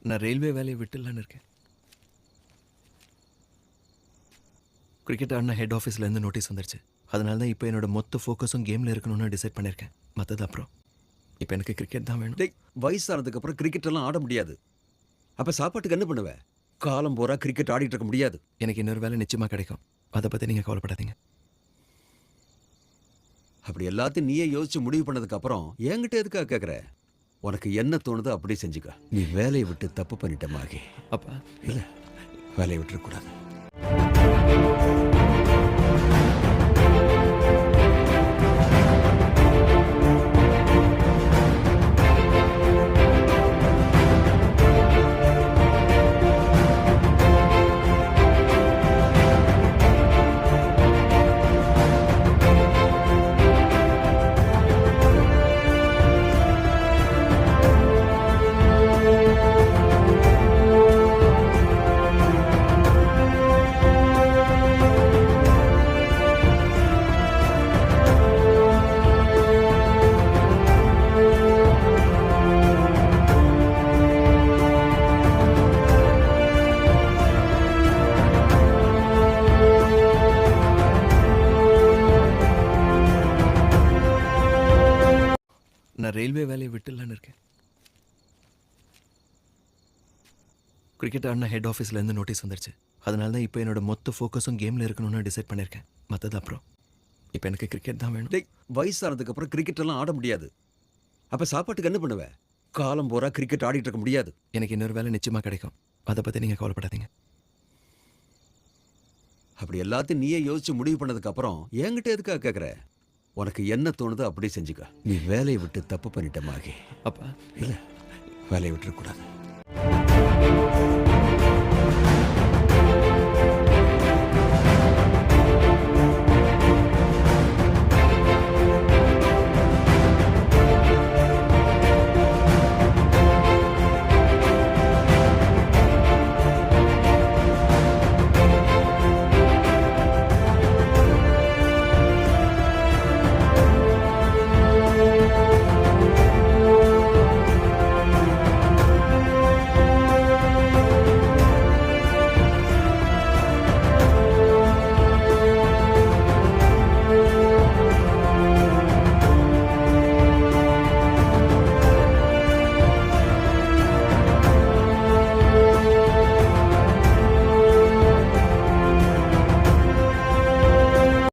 நான் ரயில்வே வேலையை விட்டுலான்னு இருக்கேன். கிரிக்கெட் ஆடின ஹெட் ஆஃபீஸ்லேருந்து நோட்டீஸ் வந்துருச்சு. அதனால தான் இப்போ என்னோட மொத்த ஃபோக்கஸும் கேமில் இருக்கணும்னு டிசைட் பண்ணியிருக்கேன். மற்றது அப்புறம். இப்போ எனக்கு கிரிக்கெட் தான் வேணும். வயசானதுக்கு அப்புறம் கிரிக்கெட் எல்லாம் ஆட முடியாது. அப்ப சாப்பாட்டுக்கு என்ன பண்ணுவ? காலம் போறா கிரிக்கெட் ஆடிட்டு இருக்க முடியாது. எனக்கு இன்னொரு வேலை நிச்சயமாக கிடைக்கும். அதை பற்றி நீங்கள் கவலைப்படாதீங்க. அப்படி எல்லாத்தையும் நீயே யோசிச்சு முடிவு பண்ணதுக்கு அப்புறம் என்கிட்ட எதுக்காக கேட்குற? உனக்கு என்ன தோணுதோ அப்படி செஞ்சுக்க. நீ வேலையை விட்டு தப்பு பண்ணிட்ட மாகி. அப்பா இல்ல, வேலையை விட்டுறக்கூடாது. நான் ரயில்வே வேலையை விட்டுலான்னு இருக்கேன். கிரிக்கெட் ஆடின ஹெட் ஆஃபீஸ்லேருந்து நோட்டீஸ் வந்துருச்சு. அதனால தான் இப்போ என்னோட மொத்த ஃபோக்கஸும் கேமில் இருக்கணும்னு டிசைட் பண்ணியிருக்கேன். மற்றது அப்புறம். இப்போ எனக்கு கிரிக்கெட் தான் வேணும். வயசானதுக்கு அப்புறம் கிரிக்கெட் எல்லாம் ஆட முடியாது. அப்ப சாப்பாட்டுக்கு என்ன பண்ணுவ? காலம் போறா கிரிக்கெட் ஆடிட்டு இருக்க முடியாது. எனக்கு இன்னொரு வேலை நிச்சயமாக கிடைக்கும். அதை பற்றி நீங்கள் கவலைப்படாதீங்க. அப்படி எல்லாத்தையும் நீயே யோசிச்சு முடிவு பண்ணதுக்கு அப்புறம் என்கிட்ட எதுக்காக கேட்குற? உனக்கு என்ன தோணுதோ அப்படி செஞ்சுக்க. நீ வேலையை விட்டு தப்பு பண்ணிட்ட மாகி. அப்பா இல்ல, வேலையை விட்டுறக்கூடாது.